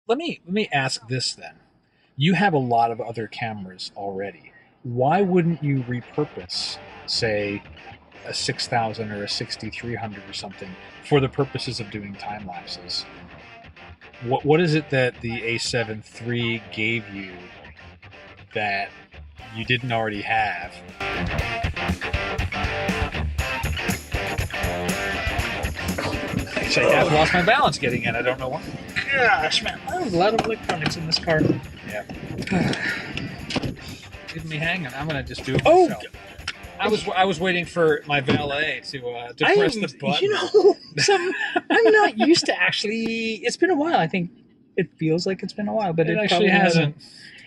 let me ask this then. You have a lot of other cameras already. Why wouldn't you repurpose, say, a 6000 or a 6300 or something for the purposes of doing time lapses? What is it that the A7 III gave you that you didn't already have? Actually, I've lost my balance getting in. I don't know why. Gosh, man, there's a lot of electronics in this car. Yeah. Leaving me hanging. I'm gonna just do it Oh, myself. I was waiting for my valet to press the button. You know, I'm not used to actually. It's been a while. I think it feels like it's been a while, but It it actually hasn't.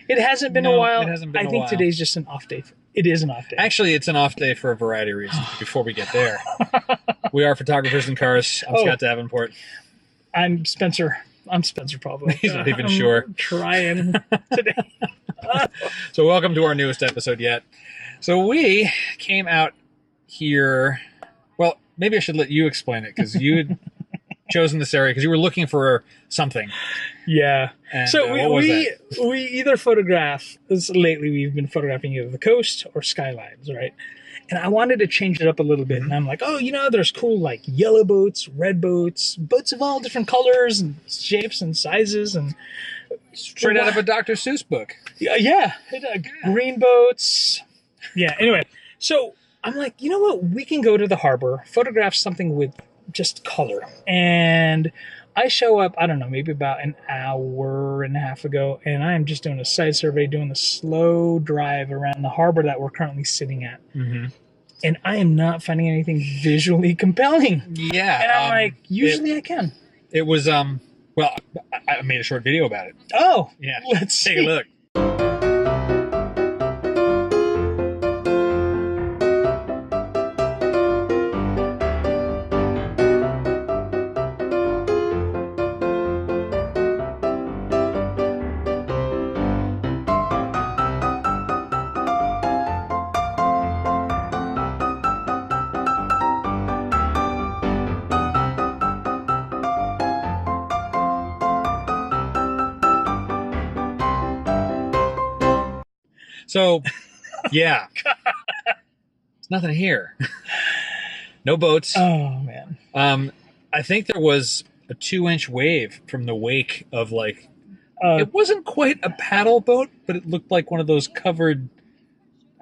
It hasn't been No, a while. it hasn't been I a think while. today's just an off day. It is an off day. Actually, it's an off day for a variety of reasons. Before we get there, we are photographers in cars. I'm Scott Davenport. I'm Spencer. I'm Spencer Pablo. He's not even I'm sure. Trying today. So welcome to our newest episode yet. So we came out here. Well, maybe I should let you explain it because you had chosen this area because you were looking for something. Yeah. And, So what was that? we either photograph. Lately, we've been photographing either the coast or skylines, right? And I wanted to change it up a little bit. And I'm like, oh, there's cool like yellow boats, red boats, boats of all different colors and shapes and sizes, and Straight out of a Dr. Seuss book. yeah, green boats. Yeah. Anyway, so I'm like, you know what? We can go to the harbor, photograph something with just color, and I show up, I don't know, maybe about an hour and a half ago, and I'm just doing a site survey, doing a slow drive around the harbor that we're currently sitting at. Mm-hmm. And I am not finding anything visually compelling. Yeah. And I'm like, usually I can. It was, well, I made a short video about it. Oh, Yeah. let's Take see. a look. So, yeah. There's nothing here. No boats. Oh, man. I think there was a 2-inch wave from the wake of like, Uh, it wasn't quite a paddle boat, but it looked like one of those covered,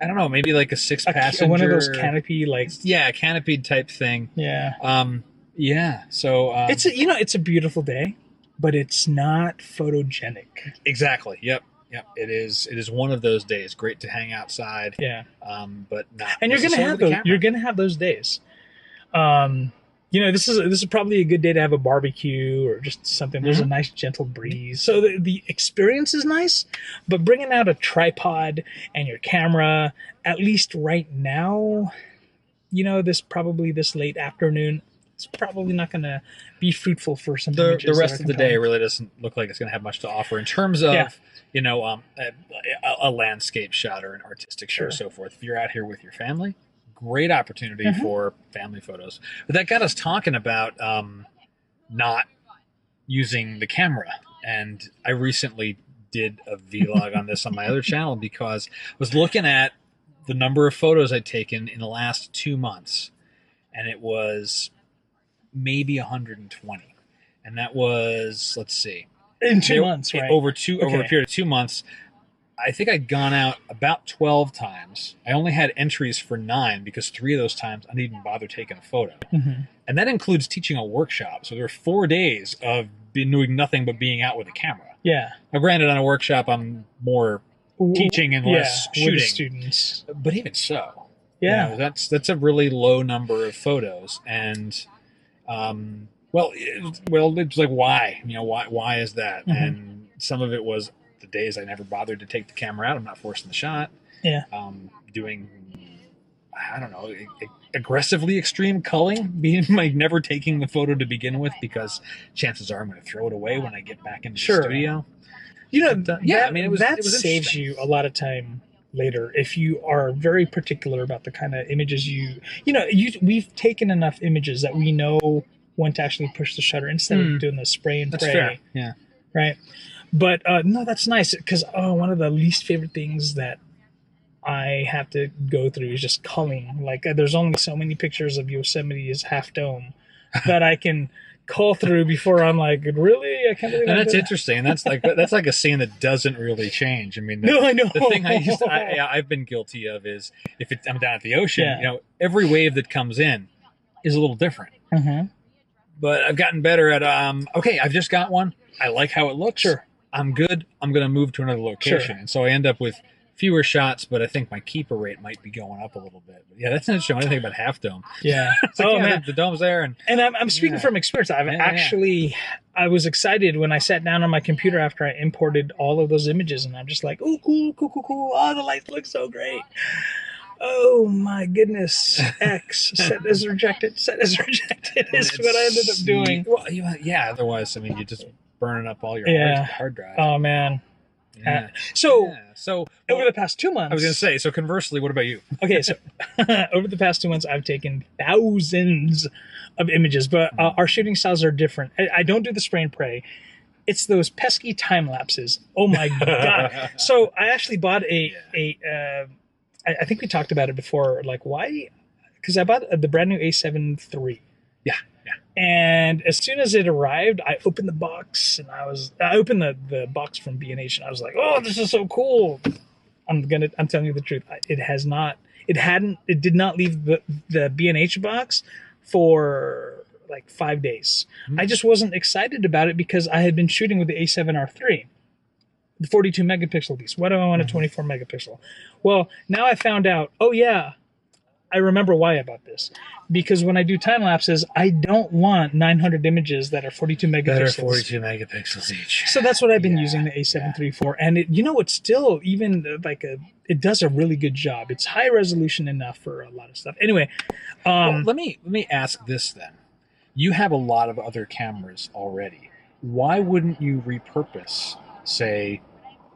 I don't know, maybe like a 6-passenger. one of those canopy, like, Yeah, canopied type thing. yeah. Yeah, so. It's a beautiful day, but it's not photogenic. Exactly, yep. Yep, it is one of those days. Great to hang outside. Yeah. But not. And you're gonna necessarily have the those. camera. You're gonna have those days. This is probably a good day to have a barbecue or just something. There's a nice gentle breeze, so the experience is nice. But bringing out a tripod and your camera, at least right now, this late afternoon, it's probably not going to be fruitful for some The images rest that of are the day compelling. really doesn't look like it's going to have much to offer in terms of, a landscape shot or an artistic shot or so forth. If you're out here with your family, great opportunity for family photos. But that got us talking about not using the camera. And I recently did a vlog on this on my other channel because I was looking at the number of photos I'd taken in the last 2 months, and it was maybe 120. And that was, let's see, in 2 months, right? Over a period of 2 months, I think I'd gone out about 12 times. I only had entries for 9 because 3 of those times I didn't even bother taking a photo. Mm-hmm. And that includes teaching a workshop. So there were 4 days of doing nothing but being out with a camera. Yeah. Now, granted, on a workshop, I'm more teaching and less shooting. with the students. But even so, Yeah. that's a really low number of photos. And it's like, why? Why is that? Mm-hmm. And some of it was the days I never bothered to take the camera out. I'm not forcing the shot. Yeah. Doing, I don't know, aggressively extreme culling, being like never taking the photo to begin with because chances are I'm going to throw it away when I get back into the studio. That saves you a lot of time later if you are very particular about the kind of images we've taken enough images that we know when to actually push the shutter instead of doing the spray and That's pray. fair. Yeah. Right. But no, that's nice because one of the least favorite things that I have to go through is just culling. Like, there's only so many pictures of Yosemite's Half Dome that I can cull through before I'm like, really? I can't believe And I that's did interesting. That's like a scene that doesn't really change. I mean, No, I know. the thing I've been guilty of is if I'm down at the ocean, Yeah. you know, every wave that comes in is a little different. Mm-hmm. But I've gotten better at okay, I've just got one. I like how it looks. Sure. I'm good. I'm going to move to another location. Sure. And so I end up with fewer shots, but I think my keeper rate might be going up a little bit. But yeah, that's interesting. I didn't think about Half Dome. Yeah. It's like, man, the dome's there, and I'm speaking from experience. I was excited when I sat down on my computer after I imported all of those images, and I'm just like, oh, cool. Oh, the lights look so great. Oh my goodness! X set as rejected. Set as rejected is what I ended up doing. Well, yeah. Otherwise, I mean, you're just burning up all your hard drive. Oh man. Yeah. So over the past 2 months, I was going to say. So conversely, what about you? Okay, so over the past 2 months, I've taken thousands of images, but our shooting styles are different. I don't do the spray and pray. It's those pesky time lapses. Oh my god! So I actually bought I think we talked about it before. Like, why? Because I bought the brand new A7 III. Yeah. And as soon as it arrived, I opened the box, and I opened the box from B&H, and I was like, "Oh, this is so cool!" I'm telling you the truth. It did not leave the B&H box for like 5 days. I just wasn't excited about it because I had been shooting with the A7R III, the 42 megapixel piece. Why do I want a 24 megapixel? Well, now I found out. Oh yeah, I remember why I bought this. Because when I do time lapses, I don't want 900 images that are 42 megapixels. That are 42 megapixels each. So that's what I've been using the A7 III for. And it's still even it does a really good job. It's high resolution enough for a lot of stuff. Anyway, well, let me ask this then. You have a lot of other cameras already. Why wouldn't you repurpose, say,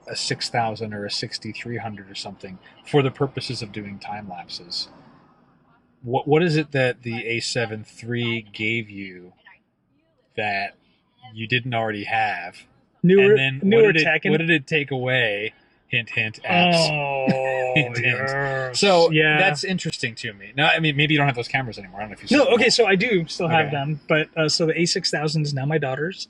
a 6000 or a 6300 or something for the purposes of doing time lapses? What is it that the A7 III gave you that you didn't already have? Newer tech. What did it take away? Hint, hint, apps. Oh, hint, yes. hint. So that's interesting to me. Now, I mean, maybe you don't have those cameras anymore. I don't know if you No, okay, so I do still have them. But so the A6000 is now my daughter's.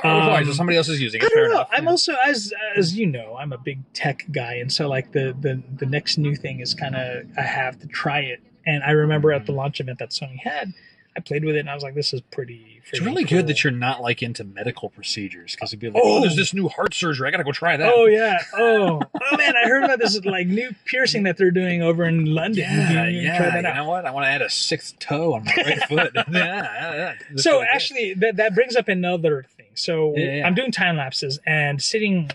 So somebody else is using it. I don't know. I'm also, as you know, I'm a big tech guy. And so like the next new thing is kind of, I have to try it. And I remember at the launch event that Sony had, I played with it and I was like, this is pretty It's really cool. Good that you're not like into medical procedures, because it'd be like, there's this new heart surgery. I got to go try that. Oh, yeah. Oh, man, I heard about this like new piercing that they're doing over in London. Yeah. Try that out. You know what? I want to add a sixth toe on my right foot. So actually, that brings up another thing. So I'm doing time lapses and sitting,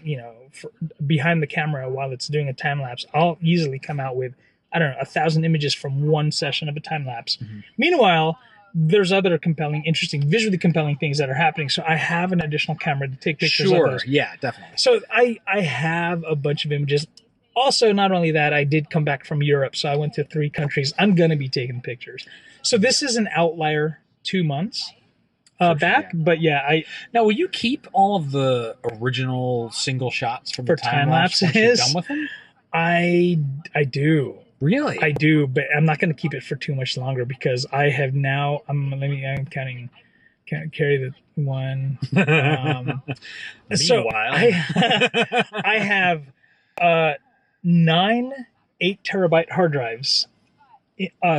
behind the camera while it's doing a time lapse, I'll easily come out with, I don't know, 1,000 images from one session of a time lapse. Mm-hmm. Meanwhile, there's other visually compelling things that are happening. So I have an additional camera to take pictures of those. Yeah, definitely. So I have a bunch of images. Also, not only that, I did come back from Europe. So I went to 3 countries. I'm going to be taking pictures. So this is an outlier 2 months back. But now, will you keep all of the original single shots from the time lapses once you're done with them? I do. Really? I do, but I'm not going to keep it for too much longer because I have now. I'm counting. Can't carry the one. So I have 9 8-terabyte hard drives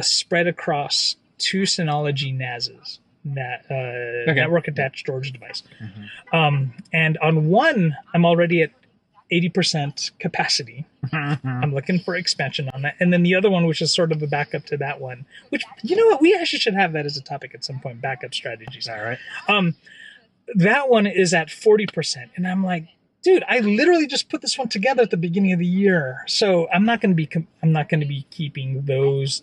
spread across 2 Synology NASs, network attached storage device. Mm-hmm. And on one, I'm already at 80% capacity. I'm looking for expansion on that. And then the other one, which is sort of the backup to that one, which, you know what, we actually should have that as a topic at some point, backup strategies. All right. That one is at 40%. And I'm like, dude, I literally just put this one together at the beginning of the year. So I'm not going to be keeping those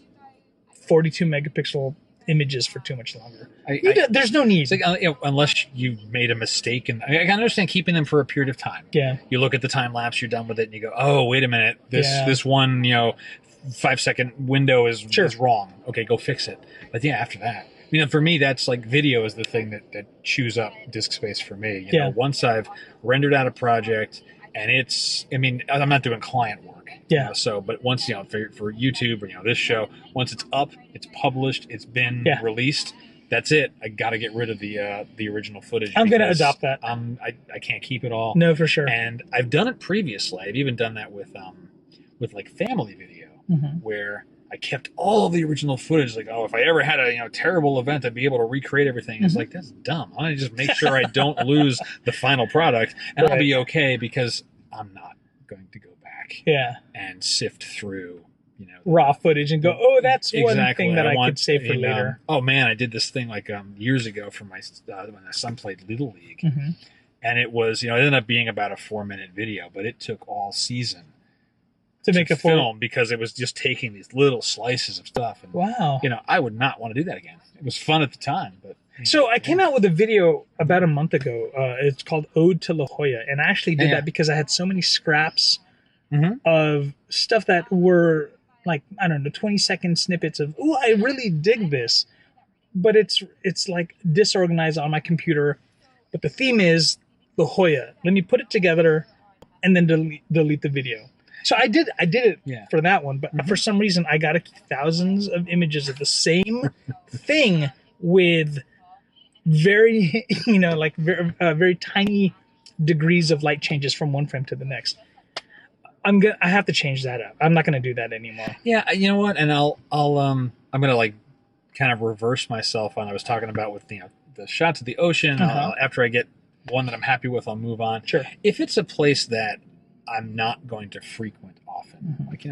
42 megapixel images for too much longer. There's no need. It's like, unless you made a mistake, and I can understand keeping them for a period of time. Yeah. You look at the time lapse, you're done with it, and you go, oh, wait a minute, this one 5-second window is wrong. Okay, go fix it. But after that, You know, for me, that's like video is the thing that chews up disk space for me. You know, once I've rendered out a project and it's, I mean, I'm not doing client work. Yeah. You know, so, but once, you know, for YouTube or, you know, this show, once it's up, it's published, it's been released, that's it. I got to get rid of the original footage. I'm going to adopt that. I can't keep it all. No, for sure. And I've done it previously. I've even done that with like family video, where I kept all of the original footage. Like, oh, if I ever had a terrible event, I'd be able to recreate everything. It's like, that's dumb. I want to just make sure I don't lose the final product, and I'll be okay because I'm not going to go back and sift through raw footage and go, oh, that's one thing that I could save for later. Oh man, I did this thing like years ago for my when my son played Little League, and it was it ended up being about a 4-minute video, but it took all season to make a film because it was just taking these little slices of stuff. And, wow. I would not want to do that again. It was fun at the time, but. So I came out with a video about a month ago. It's called Ode to La Jolla, and I actually did that because I had so many scraps of stuff that were like, I don't know, 20-second snippets of, oh, I really dig this, but it's like disorganized on my computer. But the theme is La Jolla. Let me put it together and then delete the video. So I did it for that one, but for some reason I got thousands of images of the same thing with very, very tiny degrees of light changes from one frame to the next. I have to change that up. I'm not going to do that anymore. Yeah, you know what? And I'm going to like kind of reverse myself on I was talking about with the shots of the ocean. After I get one that I'm happy with, I'll move on. Sure. If it's a place that I'm not going to frequent often, like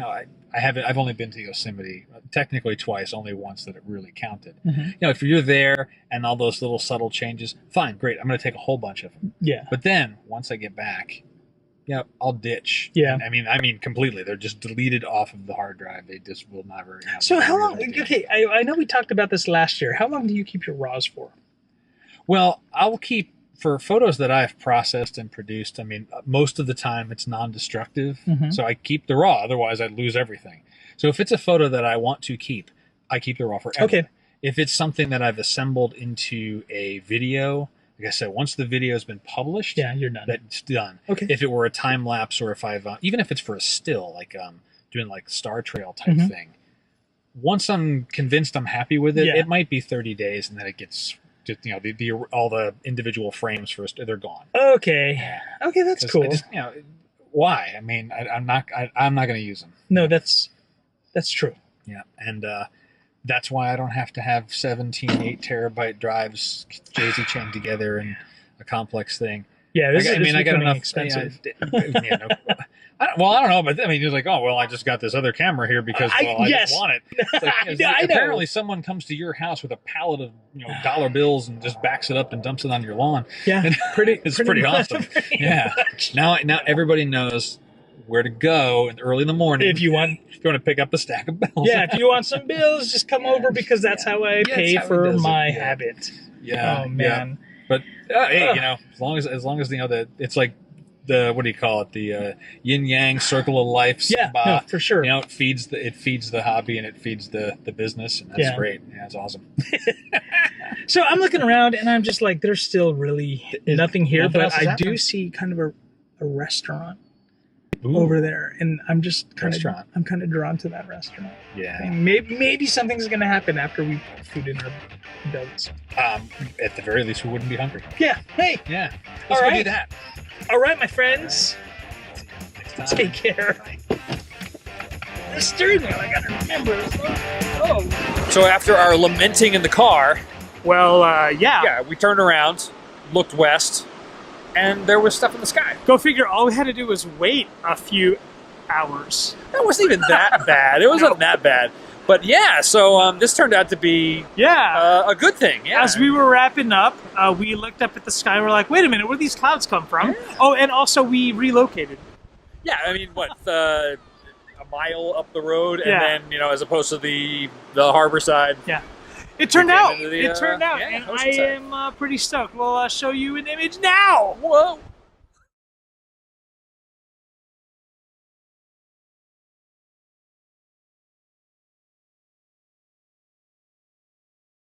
I've only been to Yosemite technically twice, only once that it really counted. If you're there and all those little subtle changes, fine, great. I'm going to take a whole bunch of them. Yeah. But then once I get back, I'll ditch. Yeah. I mean completely. They're just deleted off of the hard drive. They just will never. So how long? Okay, I know we talked about this last year. How long do you keep your RAWs for? Well, I'll keep. For photos that I've processed and produced, I mean, most of the time it's non-destructive. So I keep the RAW, otherwise I'd lose everything. So if it's a photo that I want to keep, I keep the RAW forever. Okay. If it's something that I've assembled into a video, like I said, once the video has been published, you're done. That's done. Okay. If it were a time lapse or if I've, even if it's for a still, like doing like Star Trail type thing, once I'm convinced I'm happy with it, it might be 30 days and then it gets... Just, all the individual frames first, they're gone. Okay, that's cool. Why? I mean, I'm not going to use them. No, that's true. Yeah, and that's why I don't have to have 17 8-terabyte drives daisy chained together in a complex thing. Yeah, I got enough. Expensive. I don't know, but I mean, you're like, oh well, I just got this other camera here because I just want it. It's like, apparently, someone comes to your house with a pallet of dollar bills and just backs it up and dumps it on your lawn. Yeah, it's pretty awesome. Yeah, now everybody knows where to go early in the morning if you want to pick up a stack of bills. Yeah, if you want some bills, just come over because that's how I pay for my habit. Yeah. Oh man. Yeah. But hey, as long as it's like the, what do you call it? The yin yang circle of life. Yeah, no, for sure. It feeds the hobby and it feeds the business, and that's great. Yeah, it's awesome. So I'm looking around and I'm just like, there's still really nothing here, but I do see kind of a restaurant over there, and I'm just kind of drawn to that restaurant. Yeah. And maybe something's gonna happen after we put food in our bellies. At the very least, we wouldn't be hungry. Yeah. Hey. Yeah. Let's go do that. All right, my friends. Take care. The steering wheel, I gotta remember. Oh. So after our lamenting in the car, well, yeah, we turned around, looked west, and there was stuff in the sky. Go figure. All we had to do was wait a few hours. That wasn't even that bad. It wasn't that bad. But yeah, so this turned out to be a good thing. Yeah. As we were wrapping up, we looked up at the sky and we're like, wait a minute, where do these clouds come from? Yeah. Oh, and also we relocated. Yeah, I mean, a mile up the road, and then, as opposed to the harbor side. Yeah. It turned out. Yeah, and I am pretty stoked. We'll show you an image now. Whoa.